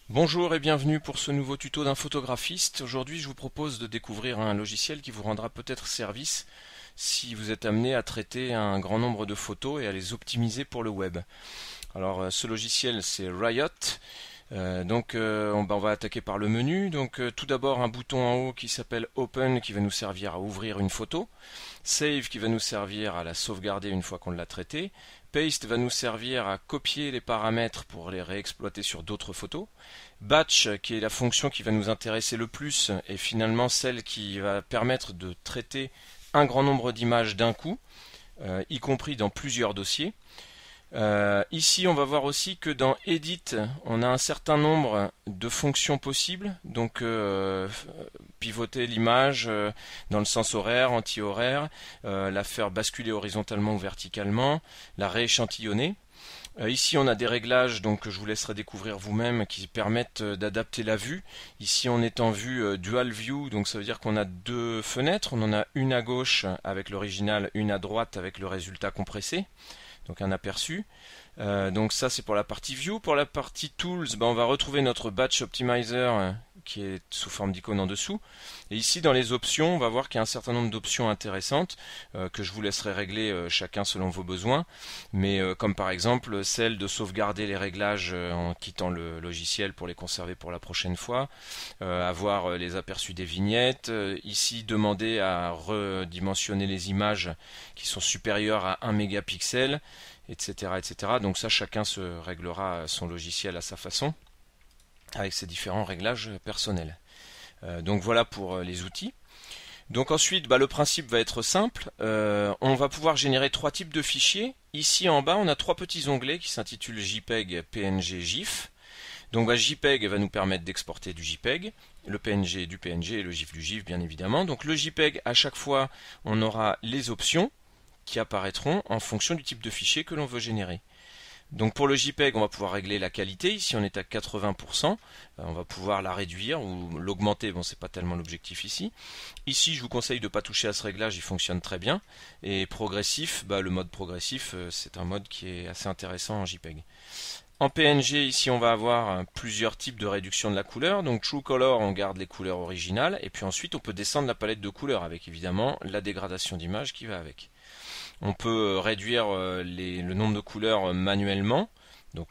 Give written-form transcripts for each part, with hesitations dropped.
Bonjour et bienvenue pour ce nouveau tuto d'un photographiste. Aujourd'hui, je vous propose de découvrir un logiciel qui vous rendra peut-être service si vous êtes amené à traiter un grand nombre de photos et à les optimiser pour le web. Alors, ce logiciel, c'est Riot. On va attaquer par le menu. Tout d'abord, un bouton en haut qui s'appelle Open qui va nous servir à ouvrir une photo. Save qui va nous servir à la sauvegarder une fois qu'on l'a traitée. Paste va nous servir à copier les paramètres pour les réexploiter sur d'autres photos. Batch qui est la fonction qui va nous intéresser le plus et finalement celle qui va permettre de traiter un grand nombre d'images d'un coup, y compris dans plusieurs dossiers. Ici, on va voir aussi que dans Edit, on a un certain nombre de fonctions possibles. Pivoter l'image dans le sens horaire, anti-horaire, la faire basculer horizontalement ou verticalement, la rééchantillonner. Ici, on a des réglages que je vous laisserai découvrir vous-même qui permettent d'adapter la vue. Ici, on est en vue Dual View, donc ça veut dire qu'on a deux fenêtres. On en a une à gauche avec l'original, une à droite avec le résultat compressé. Donc un aperçu. Donc ça c'est pour la partie View. Pour la partie Tools, on va retrouver notre Batch Optimizer qui est sous forme d'icône en dessous. Et ici dans les options, on va voir qu'il y a un certain nombre d'options intéressantes que je vous laisserai régler chacun selon vos besoins. Mais comme par exemple celle de sauvegarder les réglages en quittant le logiciel pour les conserver pour la prochaine fois. Avoir les aperçus des vignettes. Ici demander à redimensionner les images qui sont supérieures à 1 mégapixel. Etc., etc. Donc ça, chacun se réglera son logiciel à sa façon, avec ses différents réglages personnels. Donc voilà pour les outils. Donc ensuite, le principe va être simple. On va pouvoir générer trois types de fichiers. Ici en bas, on a trois petits onglets qui s'intitulent JPEG, PNG, GIF. Donc JPEG va nous permettre d'exporter du JPEG, le PNG du PNG et le GIF du GIF bien évidemment. Donc le JPEG, à chaque fois, on aura les options qui apparaîtront en fonction du type de fichier que l'on veut générer. Donc pour le JPEG, on va pouvoir régler la qualité. Ici, on est à 80%. On va pouvoir la réduire ou l'augmenter. Bon, c'est pas tellement l'objectif ici. Ici, je vous conseille de ne pas toucher à ce réglage. Il fonctionne très bien. Et progressif, le mode progressif, c'est un mode qui est assez intéressant en JPEG. En PNG, ici, on va avoir plusieurs types de réduction de la couleur. Donc True Color, on garde les couleurs originales. Et puis ensuite, on peut descendre la palette de couleurs avec évidemment la dégradation d'image qui va avec. On peut réduire le nombre de couleurs manuellement,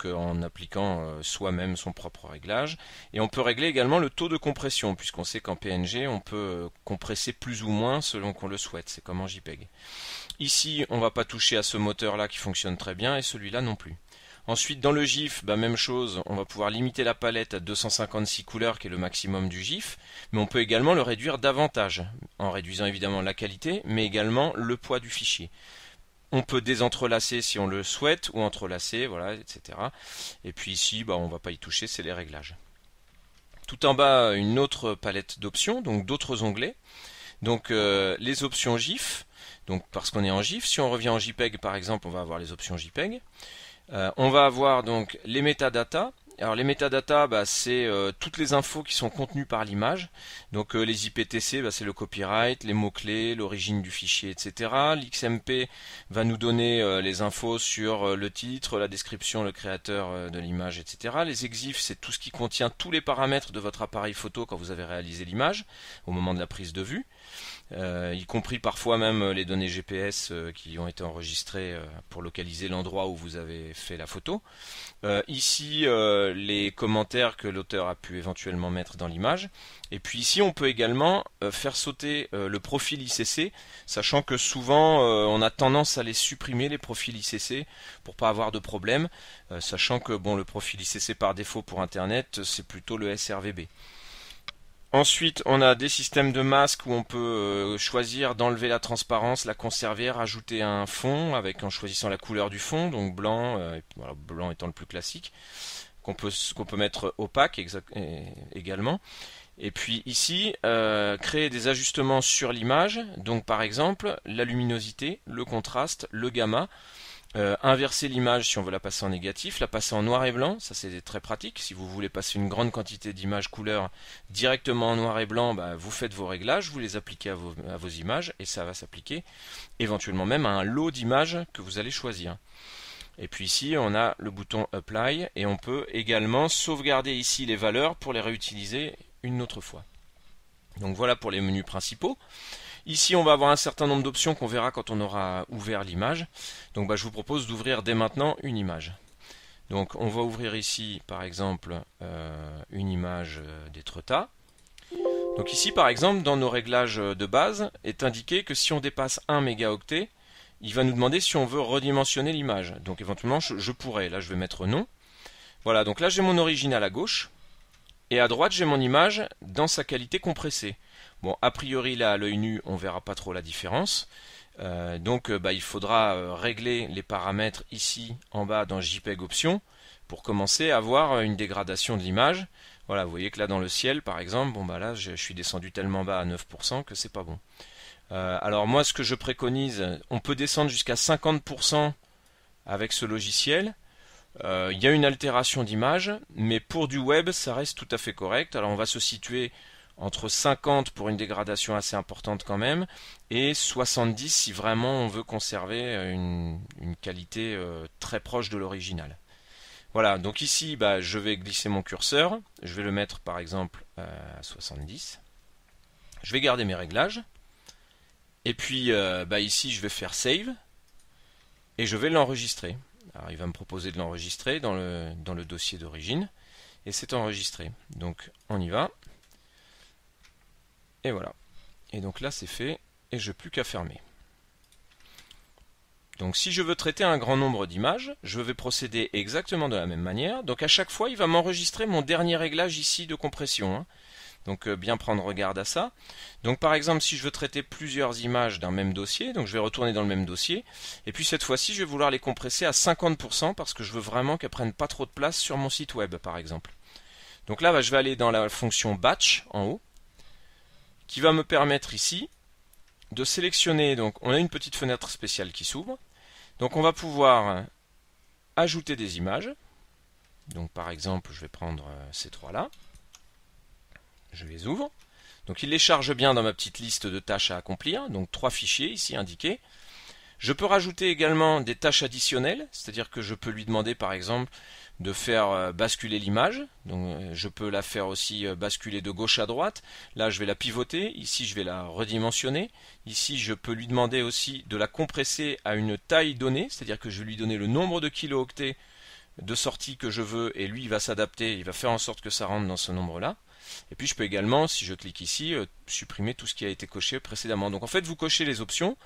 en appliquant soi-même son propre réglage. Et on peut régler également le taux de compression, puisqu'on sait qu'en PNG, on peut compresser plus ou moins selon qu'on le souhaite. C'est comme en JPEG. Ici, on ne va pas toucher à ce moteur-là qui fonctionne très bien, et celui-là non plus. Ensuite, dans le GIF, même chose, on va pouvoir limiter la palette à 256 couleurs, qui est le maximum du GIF, mais on peut également le réduire davantage, en réduisant évidemment la qualité, mais également le poids du fichier. On peut désentrelacer si on le souhaite, ou entrelacer, voilà, etc. Et puis ici, on ne va pas y toucher, c'est les réglages. Tout en bas, une autre palette d'options, donc d'autres onglets. Les options GIF, parce qu'on est en GIF, si on revient en JPEG par exemple, on va avoir les options JPEG. On va avoir donc les métadatas. Alors les métadatas, c'est toutes les infos qui sont contenues par l'image. Donc les IPTC, c'est le copyright, les mots-clés, l'origine du fichier, etc. L'XMP va nous donner les infos sur le titre, la description, le créateur de l'image, etc. Les EXIF, c'est tout ce qui contient tous les paramètres de votre appareil photo quand vous avez réalisé l'image, au moment de la prise de vue. Y compris parfois même les données GPS qui ont été enregistrées pour localiser l'endroit où vous avez fait la photo. Ici, les commentaires que l'auteur a pu éventuellement mettre dans l'image. Et puis ici, on peut également faire sauter le profil ICC, sachant que souvent, on a tendance à les supprimer, les profils ICC, pour pas avoir de problème, sachant que le profil ICC par défaut pour Internet, c'est plutôt le SRVB. Ensuite, on a des systèmes de masques où on peut choisir d'enlever la transparence, la conserver, rajouter un fond en choisissant la couleur du fond, donc blanc, blanc étant le plus classique, qu'on peut mettre opaque également. Et puis ici, créer des ajustements sur l'image, donc par exemple la luminosité, le contraste, le gamma. Inverser l'image si on veut la passer en négatif, la passer en noir et blanc, ça c'est très pratique. Si vous voulez passer une grande quantité d'images couleurs directement en noir et blanc, vous faites vos réglages, vous les appliquez à vos images et ça va s'appliquer éventuellement même à un lot d'images que vous allez choisir. Et puis ici, on a le bouton Apply et on peut également sauvegarder ici les valeurs pour les réutiliser une autre fois. Donc voilà pour les menus principaux. Ici, on va avoir un certain nombre d'options qu'on verra quand on aura ouvert l'image. Donc je vous propose d'ouvrir dès maintenant une image. Donc on va ouvrir ici par exemple une image d'Étretat. Donc ici par exemple dans nos réglages de base est indiqué que si on dépasse 1 mégaoctet, il va nous demander si on veut redimensionner l'image. Donc éventuellement je pourrais, là je vais mettre non. Voilà, donc là j'ai mon original à gauche et à droite j'ai mon image dans sa qualité compressée. Bon, a priori là à l'œil nu on verra pas trop la différence. Donc il faudra régler les paramètres ici en bas dans JPEG Options pour commencer à avoir une dégradation de l'image. Voilà, vous voyez que là dans le ciel par exemple, bon là je suis descendu tellement bas à 9% que c'est pas bon. Alors moi ce que je préconise, on peut descendre jusqu'à 50% avec ce logiciel. Il y a une altération d'image, mais pour du web ça reste tout à fait correct. Alors on va se situer entre 50 pour une dégradation assez importante quand même, et 70 si vraiment on veut conserver une qualité très proche de l'original. Voilà, donc ici je vais glisser mon curseur, je vais le mettre par exemple à 70. Je vais garder mes réglages, et puis ici je vais faire Save, et je vais l'enregistrer. Alors il va me proposer de l'enregistrer dans le dossier d'origine, et c'est enregistré. Donc on y va. Et voilà. Et donc là c'est fait et je n'ai plus qu'à fermer. Donc si je veux traiter un grand nombre d'images, je vais procéder exactement de la même manière. Donc à chaque fois il va m'enregistrer mon dernier réglage ici de compression. Donc bien prendre garde à ça. Donc par exemple si je veux traiter plusieurs images d'un même dossier, donc je vais retourner dans le même dossier. Et puis cette fois-ci je vais vouloir les compresser à 50% parce que je veux vraiment qu'elles prennent pas trop de place sur mon site web par exemple. Donc là je vais aller dans la fonction Batch en haut, qui va me permettre ici de sélectionner, donc on a une petite fenêtre spéciale qui s'ouvre, donc on va pouvoir ajouter des images. Donc par exemple je vais prendre ces trois là, je les ouvre, donc il les charge bien dans ma petite liste de tâches à accomplir, donc 3 fichiers ici indiqués. Je peux rajouter également des tâches additionnelles, c'est-à-dire que je peux lui demander par exemple de faire basculer l'image. Donc je peux la faire aussi basculer de gauche à droite. Là je vais la pivoter, ici je vais la redimensionner. Ici je peux lui demander aussi de la compresser à une taille donnée, c'est-à-dire que je vais lui donner le nombre de kilooctets de sortie que je veux et lui il va s'adapter, il va faire en sorte que ça rentre dans ce nombre-là. Et puis je peux également, si je clique ici, supprimer tout ce qui a été coché précédemment. Donc en fait vous cochez les options.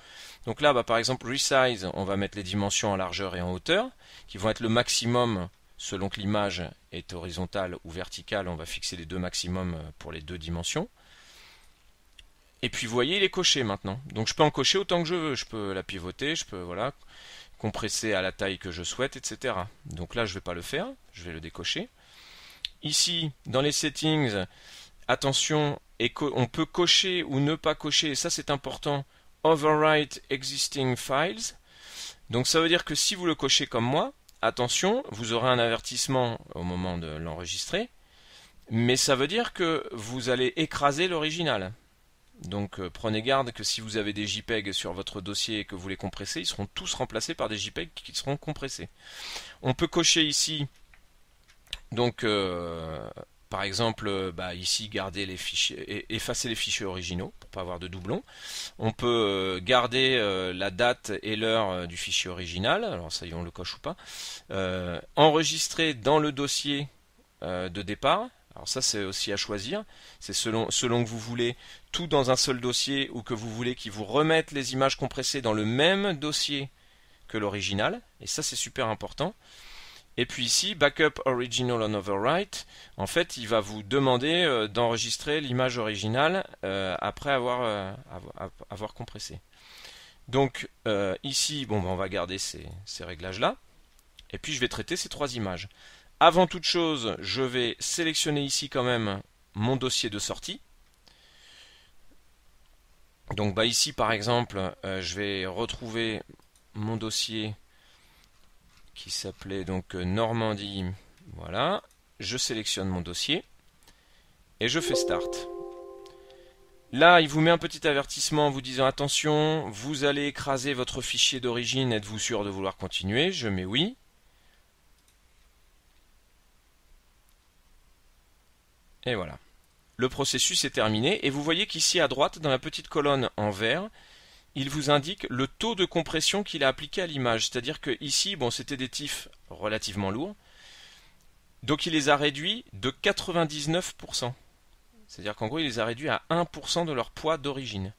Donc là par exemple Resize, on va mettre les dimensions en largeur et en hauteur, qui vont être le maximum selon que l'image est horizontale ou verticale. On va fixer les deux maximums pour les deux dimensions. Et puis vous voyez il est coché maintenant. Donc je peux en cocher autant que je veux. Je peux la pivoter, je peux compresser à la taille que je souhaite, etc. Donc là je ne vais pas le faire, je vais le décocher. Ici, dans les settings, attention, on peut cocher ou ne pas cocher, et ça c'est important, Overwrite Existing Files. Donc ça veut dire que si vous le cochez comme moi, attention, vous aurez un avertissement au moment de l'enregistrer, mais ça veut dire que vous allez écraser l'original. Donc prenez garde que si vous avez des JPEG sur votre dossier et que vous les compressez, ils seront tous remplacés par des JPEG qui seront compressés. On peut cocher ici, donc par exemple ici garder les fichiers, effacer les fichiers originaux pour pas avoir de doublons. On peut garder la date et l'heure du fichier original, alors ça y est, on le coche ou pas. Enregistrer dans le dossier de départ. Alors ça c'est aussi à choisir, c'est selon que vous voulez tout dans un seul dossier ou que vous voulez qu'il vous remette les images compressées dans le même dossier que l'original, et ça c'est super important. Et puis ici, Backup Original on Overwrite, en fait il va vous demander d'enregistrer l'image originale après avoir compressé. Donc ici, on va garder ces réglages là, et puis je vais traiter ces trois images. Avant toute chose, je vais sélectionner ici quand même mon dossier de sortie. Donc ici par exemple, je vais retrouver mon dossier qui s'appelait donc Normandie. Voilà, je sélectionne mon dossier et je fais Start. Là, il vous met un petit avertissement vous disant attention, vous allez écraser votre fichier d'origine, êtes-vous sûr de vouloir continuer? Je mets oui. Et voilà. Le processus est terminé et vous voyez qu'ici à droite, dans la petite colonne en vert, il vous indique le taux de compression qu'il a appliqué à l'image. C'est-à-dire que ici, bon, c'était des TIFF relativement lourds, donc il les a réduits de 99%. C'est-à-dire qu'en gros, il les a réduits à 1% de leur poids d'origine.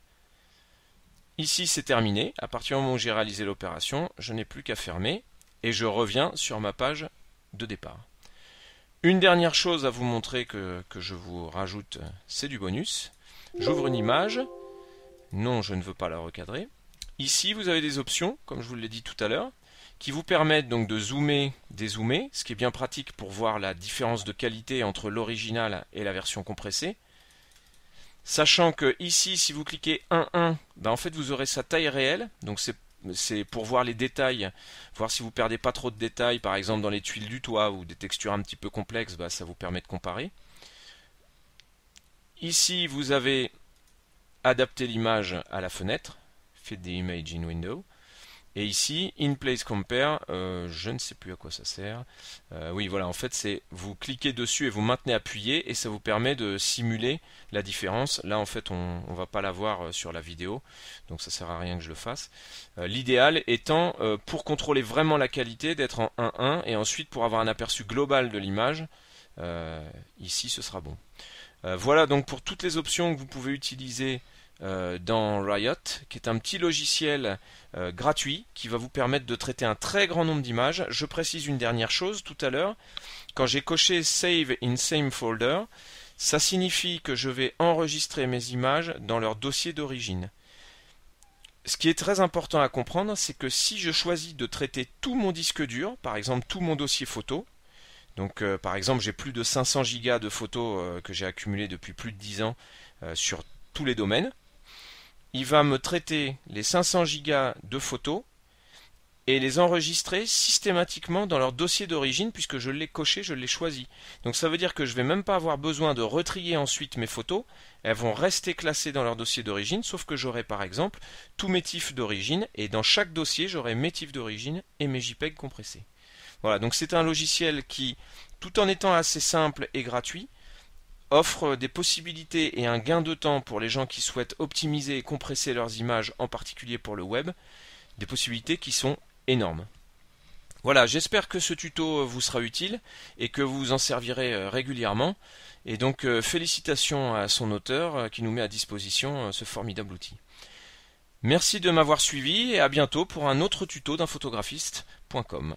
Ici, c'est terminé. À partir du moment où j'ai réalisé l'opération, je n'ai plus qu'à fermer et je reviens sur ma page de départ. Une dernière chose à vous montrer que je vous rajoute, c'est du bonus. J'ouvre une image. Non, je ne veux pas la recadrer. Ici, vous avez des options, comme je vous l'ai dit tout à l'heure, qui vous permettent donc de zoomer, dézoomer, ce qui est bien pratique pour voir la différence de qualité entre l'original et la version compressée. Sachant que ici, si vous cliquez 1.1, en fait vous aurez sa taille réelle, donc c'est pour voir les détails, voir si vous perdez pas trop de détails, par exemple dans les tuiles du toit ou des textures un petit peu complexes, ça vous permet de comparer. Ici, vous avez adapté l'image à la fenêtre, Fit the image in window. Et ici, In Place Compare, je ne sais plus à quoi ça sert. Oui, voilà, en fait, c'est vous cliquez dessus et vous maintenez appuyé et ça vous permet de simuler la différence. Là, en fait, on ne va pas la voir sur la vidéo, donc ça sert à rien que je le fasse. L'idéal étant, pour contrôler vraiment la qualité, d'être en 1.1 et ensuite pour avoir un aperçu global de l'image, ici, ce sera bon. Voilà donc pour toutes les options que vous pouvez utiliser dans Riot, qui est un petit logiciel gratuit qui va vous permettre de traiter un très grand nombre d'images. Je précise une dernière chose tout à l'heure, quand j'ai coché Save in Same Folder, ça signifie que je vais enregistrer mes images dans leur dossier d'origine. Ce qui est très important à comprendre, c'est que si je choisis de traiter tout mon disque dur, par exemple tout mon dossier photo, donc par exemple j'ai plus de 500 Go de photos que j'ai accumulées depuis plus de 10 ans sur tous les domaines, il va me traiter les 500 Go de photos et les enregistrer systématiquement dans leur dossier d'origine puisque je l'ai coché, je l'ai choisi. Donc ça veut dire que je ne vais même pas avoir besoin de retrier ensuite mes photos, elles vont rester classées dans leur dossier d'origine, sauf que j'aurai par exemple tous mes TIFF d'origine et dans chaque dossier j'aurai mes TIFF d'origine et mes JPEG compressés. Voilà, donc c'est un logiciel qui, tout en étant assez simple et gratuit, offre des possibilités et un gain de temps pour les gens qui souhaitent optimiser et compresser leurs images, en particulier pour le web, des possibilités qui sont énormes. Voilà, j'espère que ce tuto vous sera utile et que vous en servirez régulièrement. Et donc félicitations à son auteur qui nous met à disposition ce formidable outil. Merci de m'avoir suivi et à bientôt pour un autre tuto d'infotographiste.com.